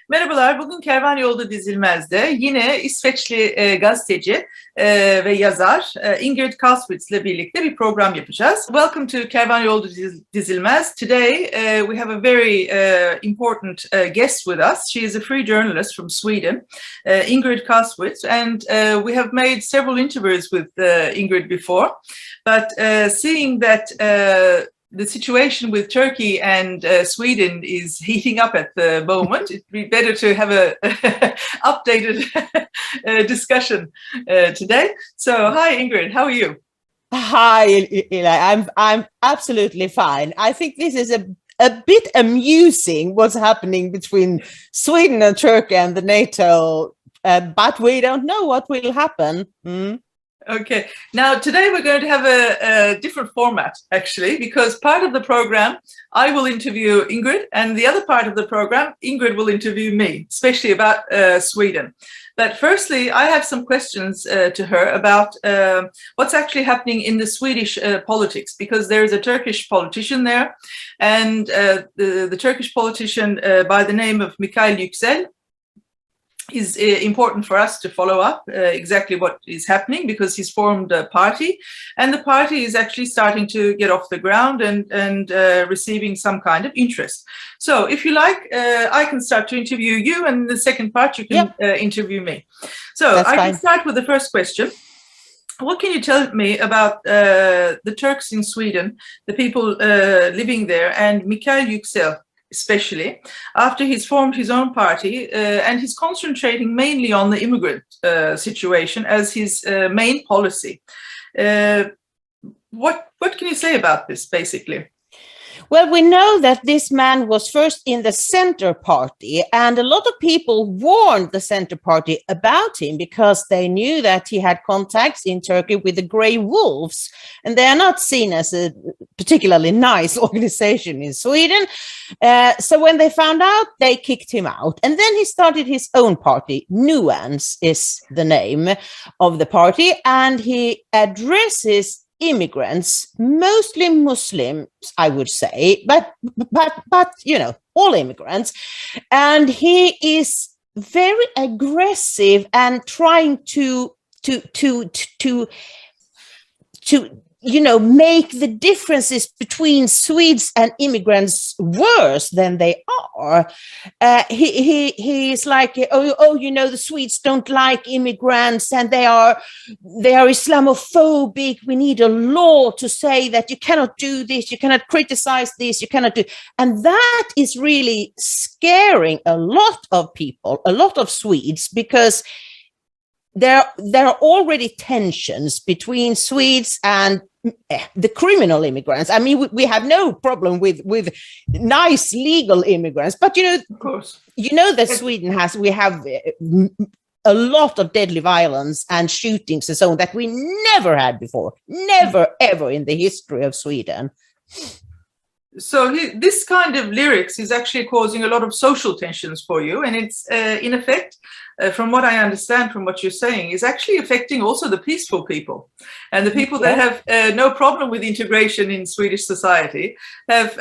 Merhabalar, bugün Kervan Yolda Dizilmez'de yine İsveçli gazeteci ve yazar Ingrid Caswitz ile birlikte bir program yapacağız. Welcome to Kervan Yolda Dizilmez. Today we have a very important guest with us. She is a free journalist from Sweden, Ingrid Caswitz, and we have made several interviews with Ingrid before, but seeing that the situation with Turkey and Sweden is heating up at the moment. It'd be better to have a updated discussion today. So, hi Ingrid, how are you? Hi, Ilay. I'm absolutely fine. I think this is a bit amusing what's happening between Sweden and Turkey and the NATO, but we don't know what will happen. Okay, now today we're going to have a different format actually, because part of the program I will interview Ingrid, and the other part of the program Ingrid will interview me, especially about Sweden. But firstly, I have some questions to her about what's actually happening in the Swedish politics, because there is a Turkish politician there, and the Turkish politician by the name of Mikail Yüksel is important for us to follow up exactly what is happening, because he's formed a party, and the party is actually starting to get off the ground and receiving some kind of interest. So if you like, I can start to interview you, and in the second part you can interview me. So That's I fine. can start with the first question. What can you tell me about the Turks in Sweden, the people living there, and Mikail Yüksel, especially after he's formed his own party, and he's concentrating mainly on the immigrant situation as his main policy. What can you say about this, basically? Well, we know that this man was first in the Center Party, and a lot of people warned the Center Party about him because they knew that he had contacts in Turkey with the Grey Wolves, and they are not seen as a particularly nice organization in Sweden. So when they found out, they kicked him out. And then he started his own party. Nyans is the name of the party, and he addresses immigrants, mostly Muslims, I would say, but you know, all immigrants. And he is very aggressive and trying to you know, make the differences between Swedes and immigrants worse than they are. He's like, oh, you know, the Swedes don't like immigrants, and they are Islamophobic. We need a law to say that you cannot do this, you cannot criticize this, you cannot do. And that is really scaring a lot of people, a lot of Swedes, because there are already tensions between Swedes and the criminal immigrants. I mean, we have no problem with nice legal immigrants, but you know, of course, you know that we have a lot of deadly violence and shootings and so on that we never had before, never ever in the history of Sweden. So this kind of lyrics is actually causing a lot of social tensions for you, and it's in effect, from what I understand from what you're saying, is actually affecting also the peaceful people, and the people that have no problem with integration in Swedish society have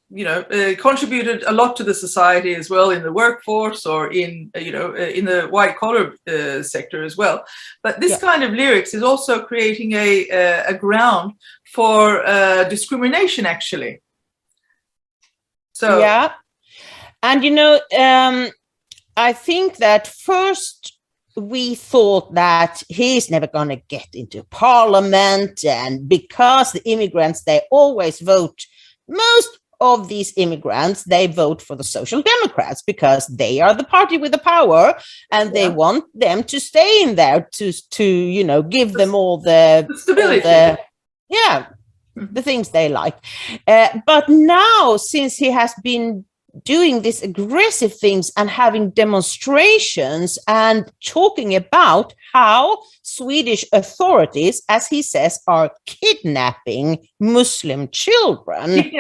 you know, contributed a lot to the society as well, in the workforce or in you know, in the white collar sector as well. But this kind of lyrics is also creating a ground for discrimination, actually. So yeah, and you know, I think that first we thought that he's never going to get into parliament, and because the immigrants, they always vote, most of these immigrants, they vote for the Social Democrats because they are the party with the power, and they want them to stay in there to you know, give them all the stability, the things they like. But now, since he has been doing these aggressive things and having demonstrations and talking about how Swedish authorities, as he says, are kidnapping Muslim children.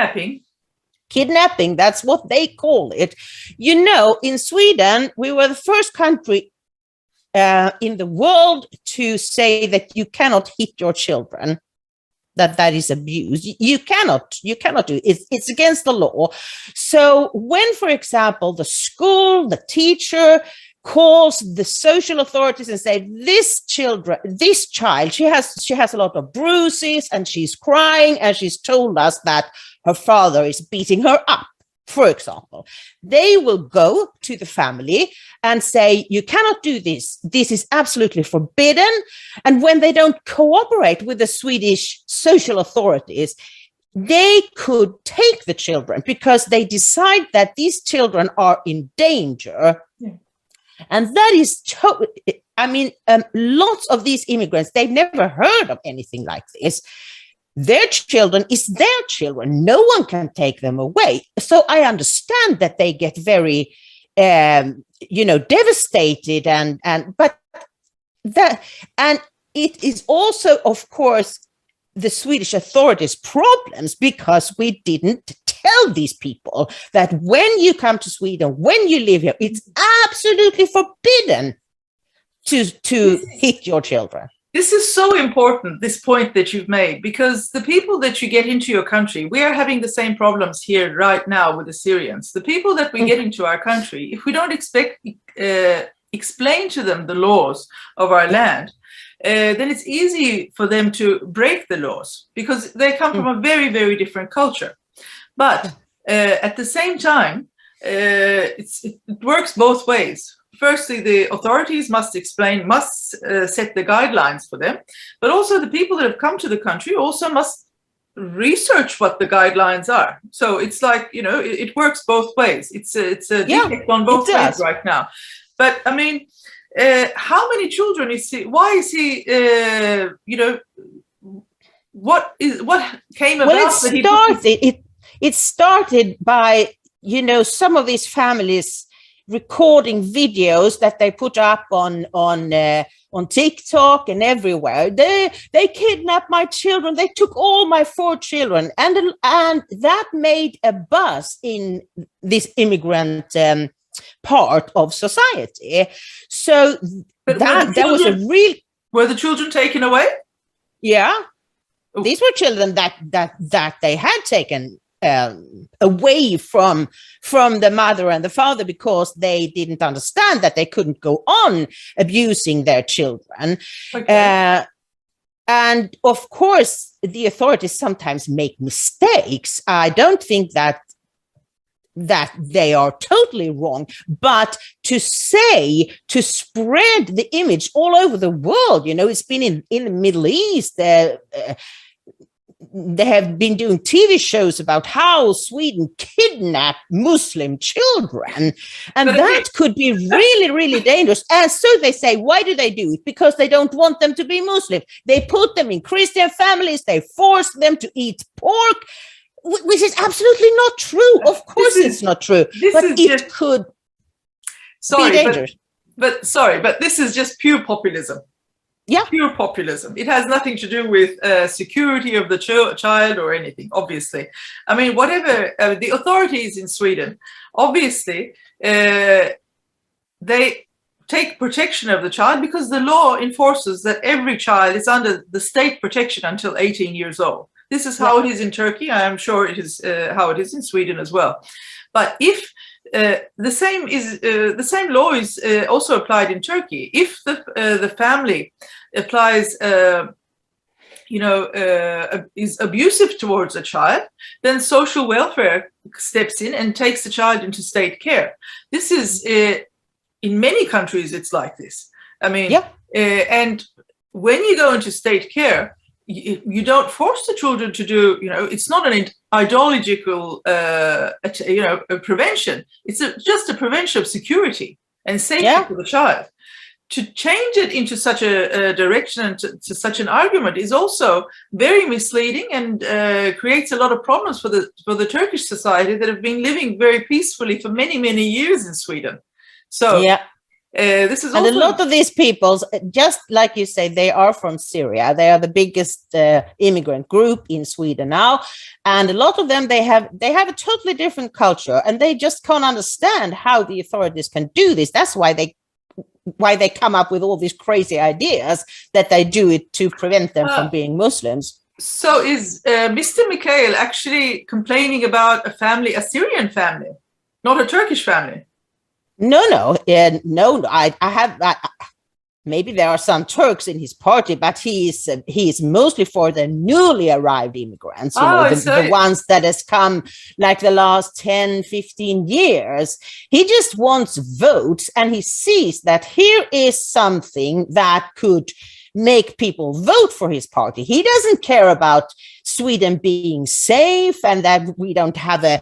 Kidnapping, that's what they call it. You know, in Sweden, we were the first country in the world to say that you cannot hit your children. that is abused. You cannot do it. It's against the law. So when, for example, the school, the teacher calls the social authorities and say, this child, she has a lot of bruises and she's crying and she's told us that her father is beating her up, for example, they will go to the family and say, you cannot do this. This is absolutely forbidden. And when they don't cooperate with the Swedish social authorities, they could take the children because they decide that these children are in danger. Yeah. And that is, lots of these immigrants, they've never heard of anything like this. Their children is their children. No one can take them away. So I understand that they get very, devastated but it is also, of course, the Swedish authorities' problems because we didn't tell these people that when you come to Sweden, when you live here, it's absolutely forbidden to hit your children. This is so important, this point that you've made, because the people that you get into your country, we are having the same problems here right now with the Syrians. The people that we get into our country, if we don't explain to them the laws of our land, then it's easy for them to break the laws because they come from a very, very different culture. But at the same time, it works both ways. Firstly, the authorities must set the guidelines for them, but also the people that have come to the country also must research what the guidelines are. So it's like, it works both ways. It's a defect on both ways right now. But I mean, how many children is he? Why is he? What came about? Well, it started by some of these families recording videos that they put up on TikTok and everywhere. They kidnapped my children. They took all my 4 children, and that made a buzz in this immigrant part of society. So that was a real. Were the children taken away? Yeah, these were children that they had taken away from the mother and the father because they didn't understand that they couldn't go on abusing their children. Okay. And of course, the authorities sometimes make mistakes. I don't think that they are totally wrong, but to spread the image all over the world, it's been in the Middle East. They have been doing TV shows about how Sweden kidnapped Muslim children. And that could be really, really dangerous. And so they say, why do they do it? Because they don't want them to be Muslim. They put them in Christian families. They force them to eat pork, which is absolutely not true. Of course it's not true. But it could be dangerous. But this is just pure populism. Yeah, pure populism. It has nothing to do with security of the child or anything, obviously. I mean, whatever the authorities in Sweden, obviously, they take protection of the child because the law enforces that every child is under the state protection until 18 years old. This is how it is in Turkey. I am sure it is how it is in Sweden as well. But if the same law is also applied in Turkey. If the family applies, is abusive towards a child, then social welfare steps in and takes the child into state care. This is in many countries. It's like this. I mean, and when you go into state care, you don't force the children to do, it's not an ideological, prevention. It's just a prevention of security and safety for the child. To change it into such a direction and to such an argument is also very misleading and creates a lot of problems for the Turkish society that have been living very peacefully for many, many years in Sweden. So this is also... And a lot of these people, just like you say, they are from Syria. They are the biggest immigrant group in Sweden now, and a lot of them they have a totally different culture, and they just can't understand how the authorities can do this. That's why they come up with all these crazy ideas that they do it to prevent them from being Muslims. So is Mr. Mikail actually complaining about a Syrian family, not a Turkish family? No, no. I have. Maybe there are some Turks in his party, but he is mostly for the newly arrived immigrants, the ones that has come like the last 10, 15 years. He just wants votes, and he sees that here is something that could make people vote for his party. He doesn't care about Sweden being safe and that we don't have a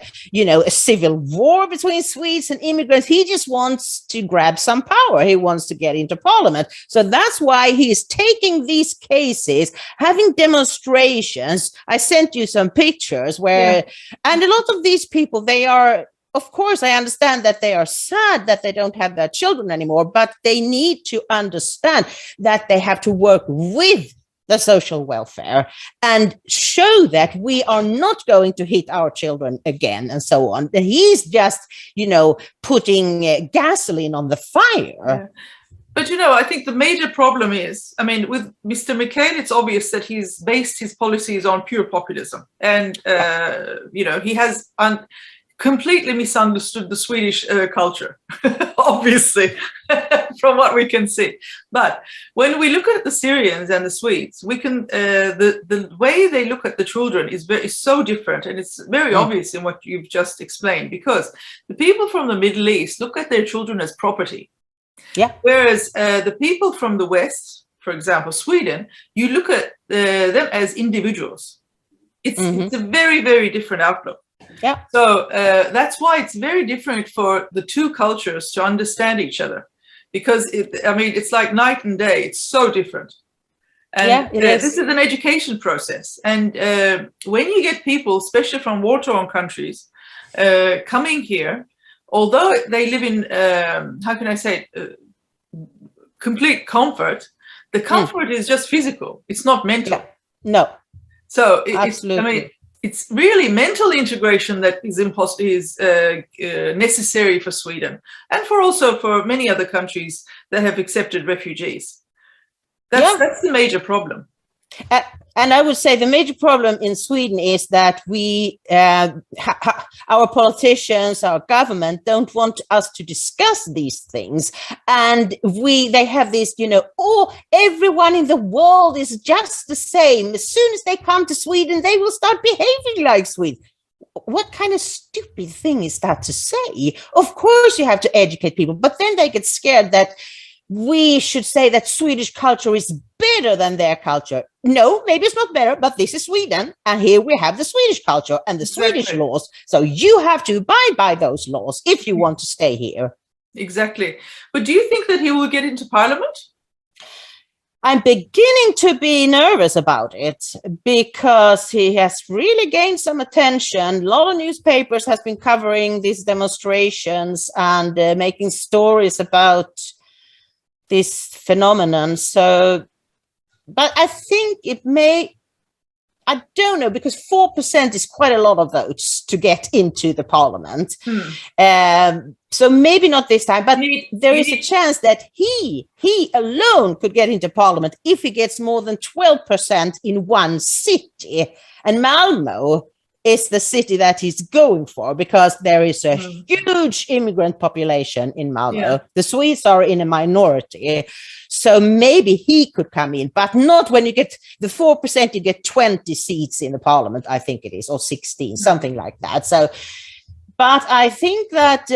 civil war between Swedes and immigrants. He just wants to grab some power. He wants to get into parliament. So that's why he's taking these cases, having demonstrations. I sent you some pictures and a lot of these people, they are, of course, I understand that they are sad that they don't have their children anymore, but they need to understand that they have to work with the social welfare and show that we are not going to hit our children again and so on. And he's just, putting gasoline on the fire. Yeah. But, I think the major problem is, with Mr. Mikail, it's obvious that he's based his policies on pure populism. And, he has completely misunderstood the Swedish culture, obviously, from what we can see. But when we look at the Syrians and the Swedes, we can the way they look at the children is so different, and it's very obvious in what you've just explained, because the people from the Middle East look at their children as property. Yeah. Whereas the people from the West, for example, Sweden, you look at them as individuals. It's a very, very different outlook. Yeah. So that's why it's very different for the two cultures to understand each other, because it's like night and day. It's so different. And this is an education process. And when you get people, especially from war-torn countries, coming here, although they live in, complete comfort, the comfort is just physical. It's not mental. Yeah. No. So absolutely. It's really mental integration that is necessary for Sweden, and also for many other countries that have accepted refugees. That's the major problem. And I would say the major problem in Sweden is that we, our politicians, our government don't want us to discuss these things. And they have this, everyone in the world is just the same. As soon as they come to Sweden, they will start behaving like Swedes. What kind of stupid thing is that to say? Of course, you have to educate people, but then they get scared that we should say that Swedish culture is better than their culture. No, maybe it's not better, but this is Sweden. And here we have the Swedish culture and the Swedish laws. So you have to abide by those laws if you want to stay here. Exactly. But do you think that he will get into parliament? I'm beginning to be nervous about it because he has really gained some attention. A lot of newspapers has been covering these demonstrations and making stories about this phenomenon. So, but I think it may, I don't know, because 4% is quite a lot of votes to get into the parliament. So maybe not this time, but there is a chance that he alone could get into parliament if he gets more than 12% in one city. And Malmö is the city that he's going for because there is a huge immigrant population in Malmö. Yeah. The Swedes are in a minority. So maybe he could come in, but not when you get the 4%, you get 20 seats in the parliament, I think it is, or 16, something like that. So, but I think that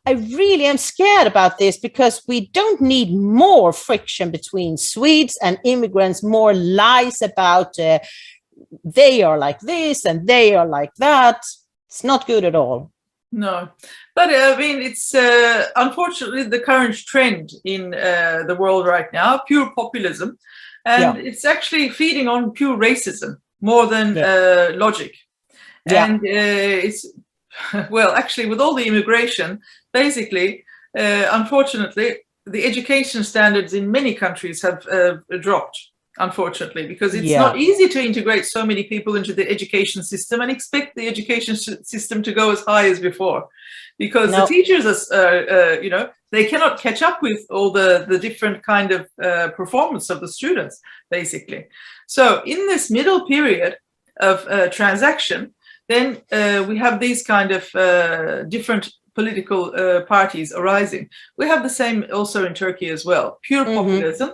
I really am scared about this because we don't need more friction between Swedes and immigrants, more lies about they are like this and they are like that. It's not good at all. No, but it's unfortunately the current trend in the world right now, pure populism, and it's actually feeding on pure racism more than logic. And it's, well, actually with all the immigration, basically, unfortunately, the education standards in many countries have dropped. unfortunately, because it's not easy to integrate so many people into the education system and expect the education system to go as high as before, because the teachers are, they cannot catch up with all the different kind of performance of the students, basically. So in this middle period of transaction, then we have these kind of different political parties arising. We have the same also in Turkey as well, pure populism.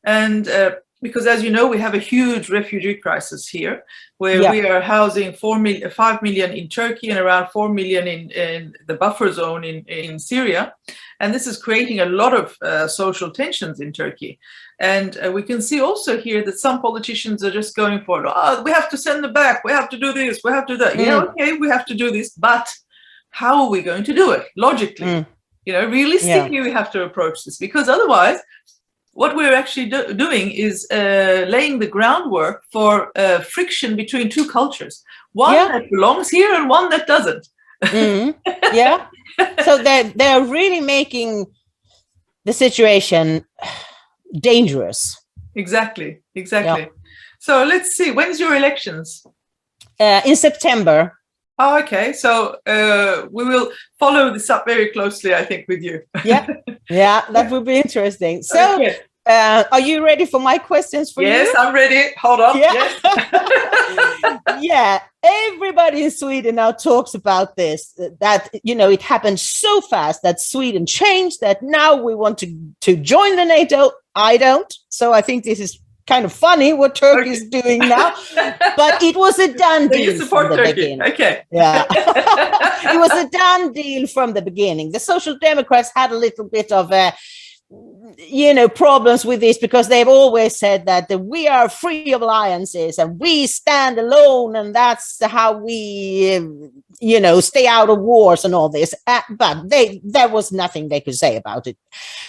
And because, as you know, we have a huge refugee crisis here, where we are housing 5 million in Turkey and around 4 million in the buffer zone in Syria. And this is creating a lot of social tensions in Turkey. And we can see also here that some politicians are just going for, we have to send them back, we have to do this, we have to do that. Yeah, okay, we have to do this, but how are we going to do it logically? Realistically, we have to approach this, because otherwise, what we're actually doing is laying the groundwork for friction between two cultures, one that belongs here and one that doesn't. So they're really making the situation dangerous. Exactly. So let's see, when's your elections? In September. Oh, okay. So we will follow this up very closely, I think, with you. That would be interesting. So are you ready for my questions for you? Yes, I'm ready. Hold on. Everybody in Sweden now talks about this, that, it happened so fast that Sweden changed, that now we want to join the NATO. I don't. So I think this is kind of funny what Turkey is doing now, but it was a done deal from the beginning. Okay. It was a done deal from the beginning. The Social Democrats had a little bit of problems with this, because they've always said that we are free of alliances and we stand alone, and that's how we stay out of wars and all this, but there was nothing they could say about it.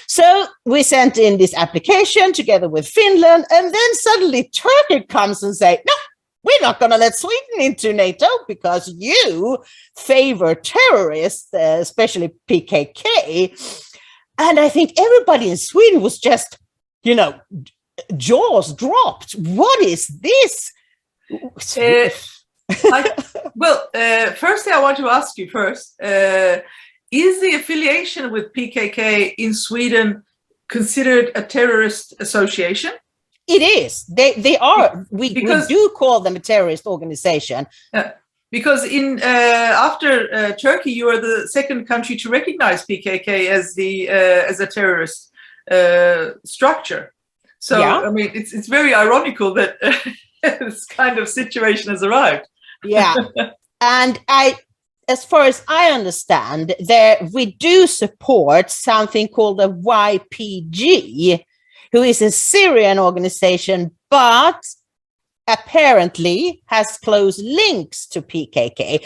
So we sent in this application together with Finland, and then suddenly Turkey comes and say, no, we're not going to let Sweden into NATO because you favor terrorists, especially PKK. And I think everybody in Sweden was just, jaws dropped. What is this? Firstly, I want to ask you first, is the affiliation with PKK in Sweden considered a terrorist association? It is. They are. We do call them a terrorist organization. Because after Turkey, you are the second country to recognize PKK as a terrorist structure. So I mean, it's very ironical that this kind of situation has arrived. And as far as I understand, we do support something called a YPG, who is a Syrian organization, but apparently has close links to PKK.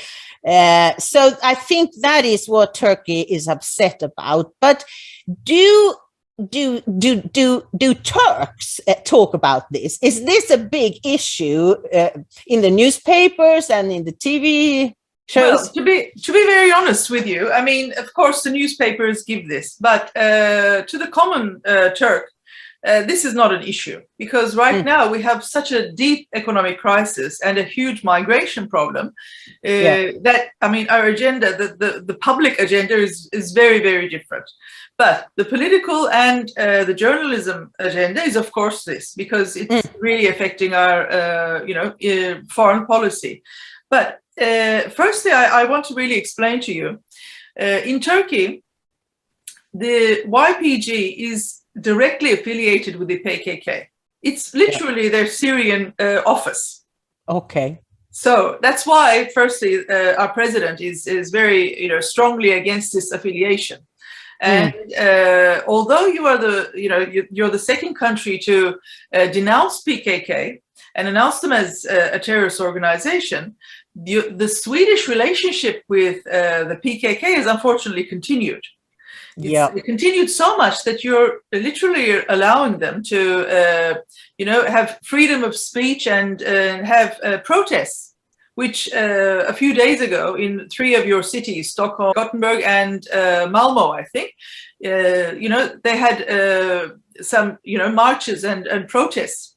So I think that is what Turkey is upset about. But do Turks talk about this? Is this a big issue in the newspapers and in the TV shows? Well, to be very honest with you, I mean, of course, the newspapers give this, but to the common Turk, this is not an issue, because right now we have such a deep economic crisis and a huge migration problem that, I mean, our agenda, the public agenda is very, very different. But the political and the journalism agenda is, of course, this, because it's really affecting our, foreign policy. But firstly, I want to really explain to you, in Turkey, the YPG is directly affiliated with the PKK. It's literally their Syrian office. Okay. So that's why, firstly, our president is very, strongly against this affiliation. And although you are you're the second country to denounce PKK and announce them as a terrorist organization, the Swedish relationship with the PKK has unfortunately continued. It continued so much that you're literally allowing them to, have freedom of speech and have protests, which a few days ago in 3 of your cities, Stockholm, Gothenburg, and Malmö, I think, they had some, marches and protests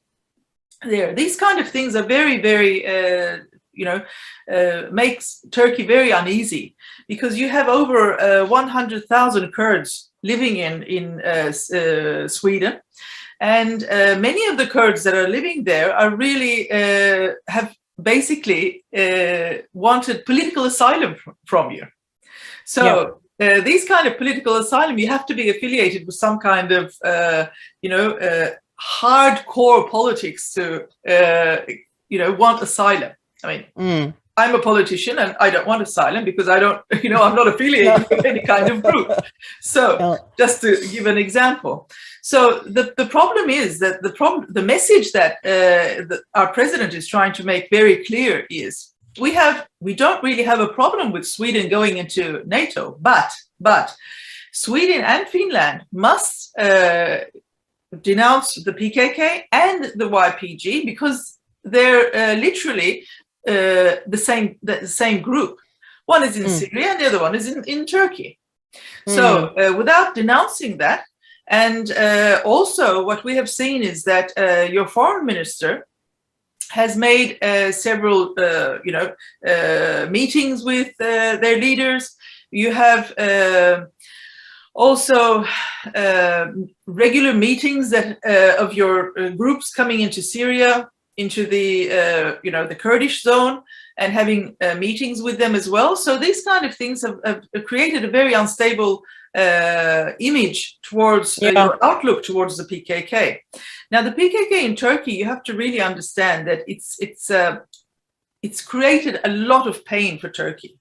there. These kind of things are very, very, makes Turkey very uneasy, because you have over 100,000 Kurds living in Sweden. And many of the Kurds that are living there are really have basically wanted political asylum from you. So these kind of political asylum, you have to be affiliated with some kind of, hardcore politics to, want asylum. I mean, I'm a politician and I don't want asylum because I don't, I'm not affiliated with any kind of group. So just to give an example. So the problem is that the message that our president is trying to make very clear is we don't really have a problem with Sweden going into NATO, but Sweden and Finland must denounce the PKK and the YPG because they're literally the same group. One is in Syria and the other one is in Turkey. So without denouncing that, and also what we have seen is that your foreign minister has made several meetings with their leaders. You have also regular meetings that of your groups coming into Syria, into the the Kurdish zone, and having meetings with them as well. So these kind of things have created a very unstable image towards your outlook towards the PKK. Now, the PKK in Turkey, you have to really understand that it's created a lot of pain for Turkey.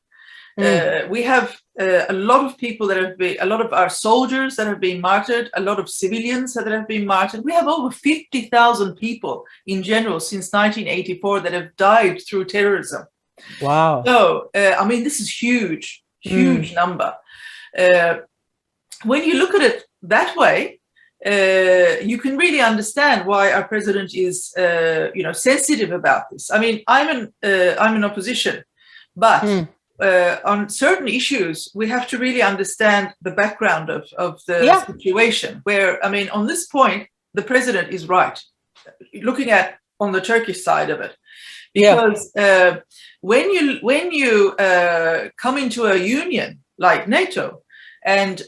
We have a lot of people that have been, a lot of our soldiers that have been martyred, a lot of civilians that have been martyred. We have over 50,000 people in general since 1984 that have died through terrorism. Wow. So, this is huge number. When you look at it that way, you can really understand why our president is, sensitive about this. I mean, I'm in opposition, but on certain issues, we have to really understand the background of the situation. Where, I mean, on this point, the president is right. Looking at on the Turkish side of it, because when you come into a union like NATO, and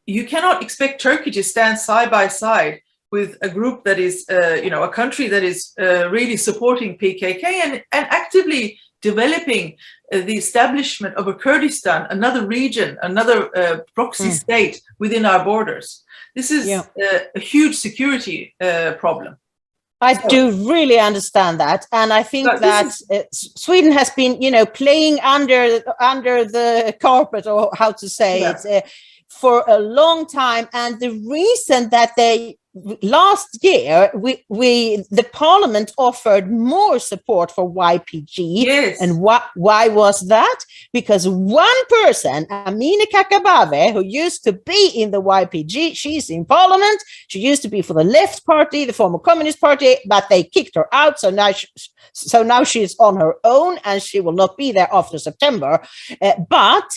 you cannot expect Turkey to stand side by side with a group that is, a country that is really supporting PKK and actively developing the establishment of a Kurdistan, another region, another proxy state within our borders. This is a huge security problem. I do really understand that, and I think that Sweden has been, playing under the carpet, or how to say it, for a long time. And the reason that last year the parliament offered more support for YPG, and why was that? Because one person, Amineh Kakabaveh, who used to be in the YPG, she's in parliament. She used to be for the Left Party, the former Communist Party, but they kicked her out. So now she's on her own, and she will not be there after September. But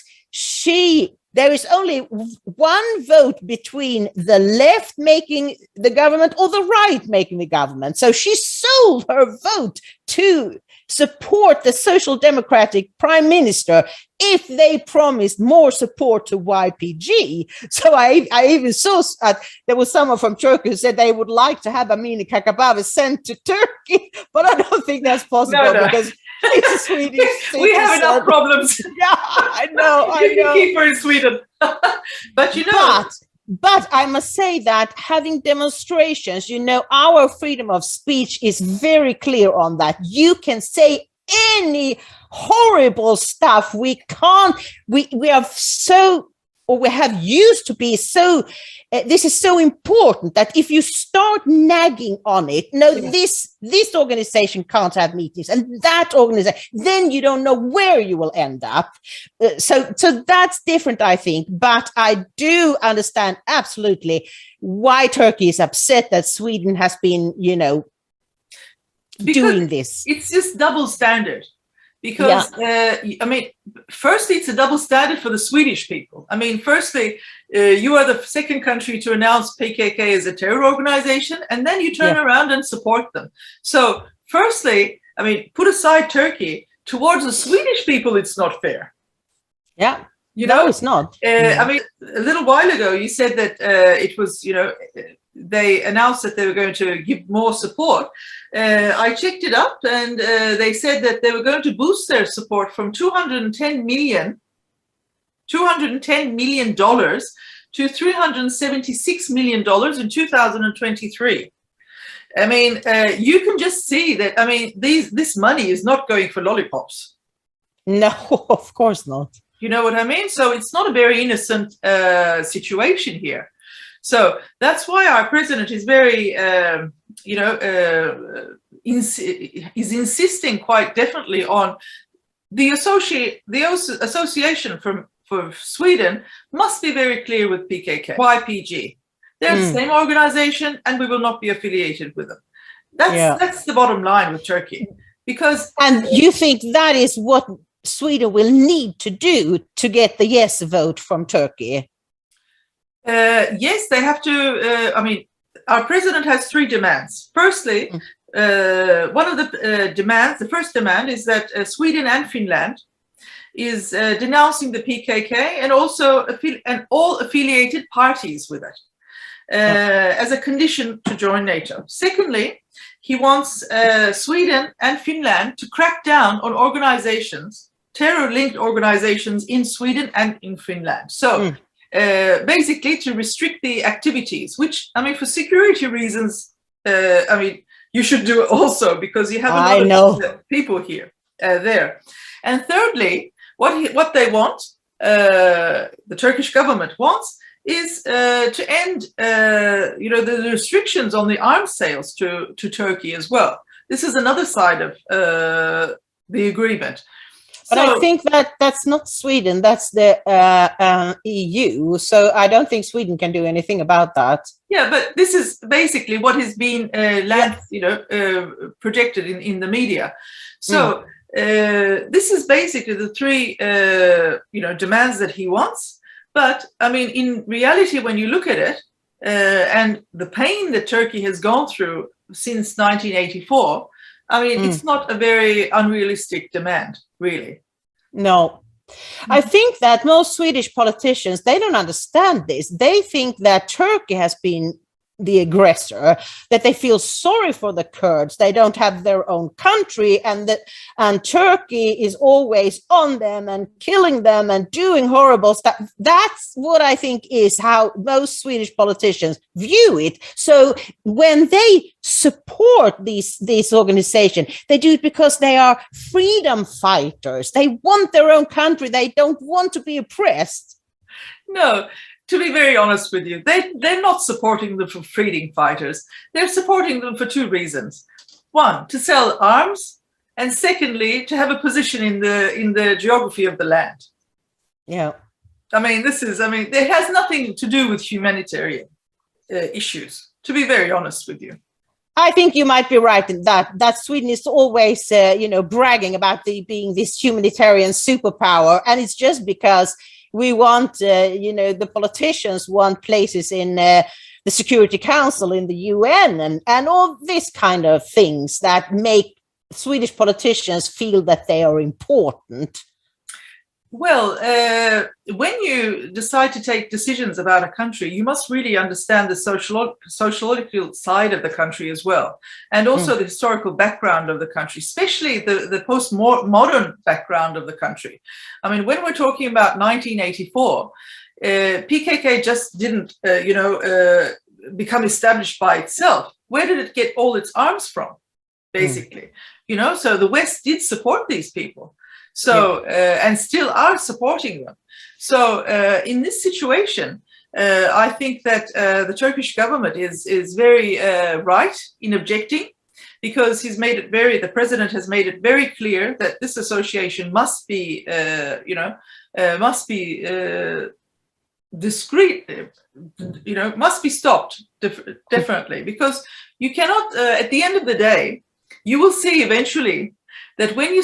there is only one vote between the left making the government or the right making the government. So she sold her vote to support the Social Democratic Prime Minister if they promised more support to YPG. So I even saw there was someone from Turkey who said they would like to have Amineh Kakabaveh sent to Turkey, but I don't think that's possible because it's a Swedish citizen. We have enough problems. Yeah, I know. You can keep her in Sweden. But But I must say that having demonstrations, our freedom of speech is very clear on that. You can say any horrible stuff. We have used to be so, this is so important that if you start nagging on it, this organization can't have meetings and that organization, then you don't know where you will end up. So that's different, I think. But I do understand absolutely why Turkey is upset that Sweden has been, doing this. It's just double standard. Because, I mean, firstly, it's a double standard for the Swedish people. I mean, firstly, you are the second country to announce PKK as a terror organization, and then you turn around and support them. So, firstly, I mean, put aside Turkey, towards the Swedish people, it's not fair. Yeah. You know, no, it's not. I mean, a little while ago, you said that it was, you know, they announced that they were going to give more support. I checked it up, and they said that they were going to boost their support from $210 million to $376 million in 2023. I mean, you can just see that. I mean, this money is not going for lollipops. No, of course not. You know what I mean? So it's not a very innocent situation here. So that's why our president is very, you know, is insisting quite definitely on the association for Sweden must be very clear with PKK. YPG. They're the same organization, and we will not be affiliated with them. That's the bottom line with Turkey. Because you think that is what Sweden will need to do to get the yes vote from Turkey? Yes, they have to. I mean, our president has three demands. Firstly, one of the demands, the first demand is that Sweden and Finland is denouncing the PKK and also all affiliated parties with it as a condition to join NATO. Secondly, he wants Sweden and Finland to crack down on organizations, terror-linked organizations in Sweden and in Finland. So basically to restrict the activities, which, I mean, for security reasons, I mean, you should do it also because you have a lot of people here, there. And thirdly, what they want, the Turkish government wants, is to end, you know, the restrictions on the arms sales to Turkey as well. This is another side of the agreement. But I think that's not Sweden, that's the EU. So I don't think Sweden can do anything about that. Yeah, but this is basically what has been you know, projected in the media. So this is basically the three you know, demands that he wants. But I mean, in reality, when you look at it, and the pain that Turkey has gone through since 1984, I mean, it's not a very unrealistic demand, really. No. I think that most Swedish politicians, they don't understand this. They think that Turkey has been the aggressor, that they feel sorry for the Kurds. They don't have their own country, and Turkey is always on them and killing them and doing horrible stuff. That's what I think is how most Swedish politicians view it. So when they support these organizations, they do it because they are freedom fighters. They want their own country. They don't want to be oppressed. No. To be very honest with you, they're not supporting them for freedom fighters. They're supporting them for two reasons. One, to sell arms, and secondly, to have a position in the geography of the land. Yeah. I mean, it has nothing to do with humanitarian issues, to be very honest with you. I think you might be right in that Sweden is always, you know, bragging about being this humanitarian superpower. And it's just because we want, you know, the politicians want places in the Security Council in the UN and all these kind of things that make Swedish politicians feel that they are important. Well, when you decide to take decisions about a country, you must really understand the sociological side of the country as well, and also the historical background of the country, especially the post-modern background of the country. I mean, when we're talking about 1984, PKK just didn't, you know, become established by itself. Where did it get all its arms from, basically? You know, so the West did support these people. So, and still are supporting them. So in this situation, I think that the Turkish government is very right in objecting, because the president has made it very clear that this association must be, you know, discreet, you know, must be stopped definitely, because you cannot, at the end of the day, you will see eventually that when you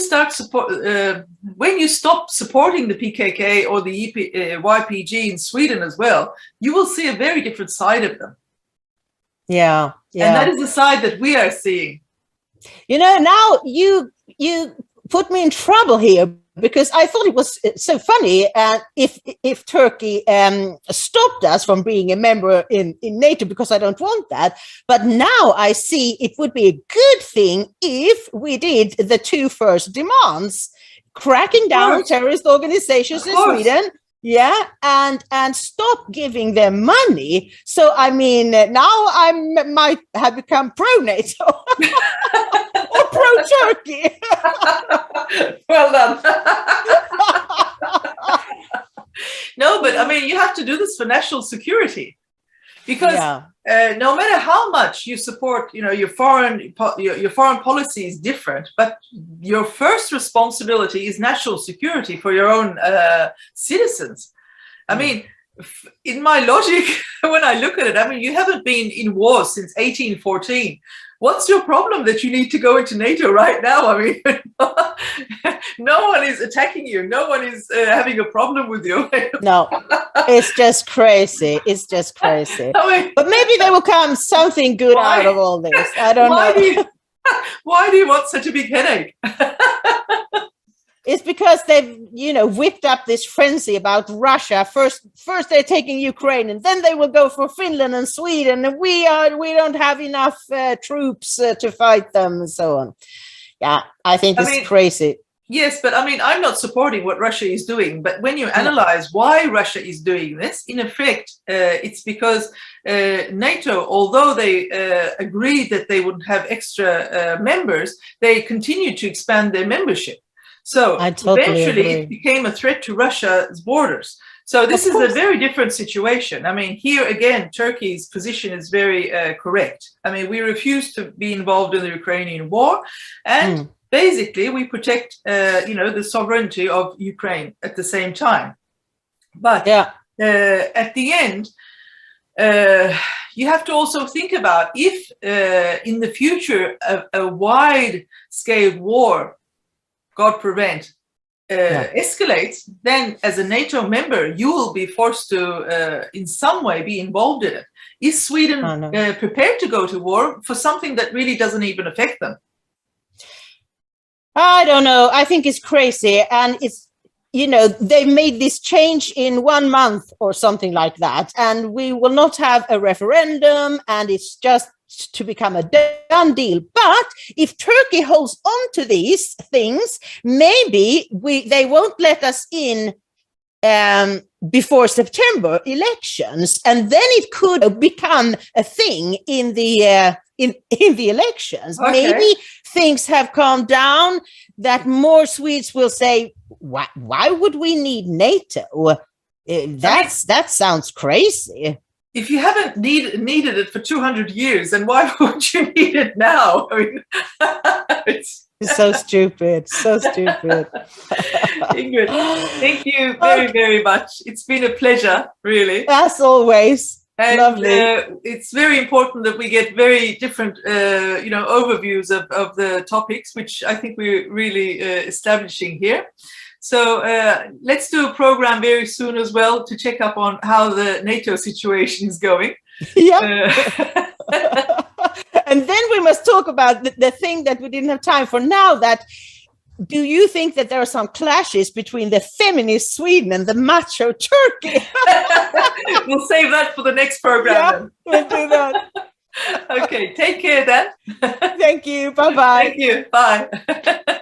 when you stop supporting the PKK or the YPG in Sweden as well, you will see a very different side of them. Yeah, yeah. And that is the side that we are seeing. You know, now you put me in trouble here, because I thought it was so funny if Turkey stopped us from being a member in NATO, because I don't want that. But now I see it would be a good thing if we did the two first demands, cracking down on terrorist organizations in Sweden. Yeah, and stop giving them money. So, I mean, now I might have become pro-NATO or pro-Turkey. Well done. No, but I mean, you have to do this for national security, because no matter how much you support, you know, your foreign policy is different, but your first responsibility is national security for your own citizens. I mean, in my logic, when I look at it, I mean, you haven't been in war since 1814. What's your problem that you need to go into NATO right now? I mean, no one is attacking you. No one is having a problem with you. No, it's just crazy. It's just crazy. I mean, but maybe there will come something good out of all this. I don't know. Why do you want such a big headache? It's because they've, you know, whipped up this frenzy about Russia. First they're taking Ukraine, and then they will go for Finland and Sweden, and we don't have enough troops to fight them, and so on. Yeah, I think it's crazy. Yes, but I mean, I'm not supporting what Russia is doing. But when you analyze why Russia is doing this, in effect, it's because NATO, although they agreed that they wouldn't have extra members, they continued to expand their membership. So eventually it became a threat to Russia's borders. So this is a very different situation. I mean, here again, Turkey's position is very correct. I mean, we refuse to be involved in the Ukrainian war, and basically we protect, you know, the sovereignty of Ukraine at the same time. But at the end, you have to also think about if in the future a wide-scale war, God prevent, escalates, then as a NATO member, you will be forced to, in some way, be involved in it. Is Sweden prepared to go to war for something that really doesn't even affect them? I don't know. I think it's crazy. And it's, you know, they made this change in 1 month or something like that. And we will not have a referendum, and it's just to become a done deal. But if Turkey holds on to these things, maybe they won't let us in before September elections, and then it could become a thing in the elections. Maybe things have calmed down, that more Swedes will say, why would we need NATO? That sounds crazy. If you haven't needed it for 200 years, then why would you need it now? I mean, it's so stupid, so stupid. Ingrid, thank you very, very much. It's been a pleasure, really. As always. And, lovely. It's very important that we get very different, you know, overviews of the topics, which I think we're really establishing here. So let's do a program very soon as well to check up on how the NATO situation is going. Yeah. And then we must talk about the thing that we didn't have time for now, that do you think that there are some clashes between the feminist Sweden and the macho Turkey? We'll save that for the next program. Yeah, we'll do that. Okay, take care then. Thank you. Bye-bye. Thank you. Bye.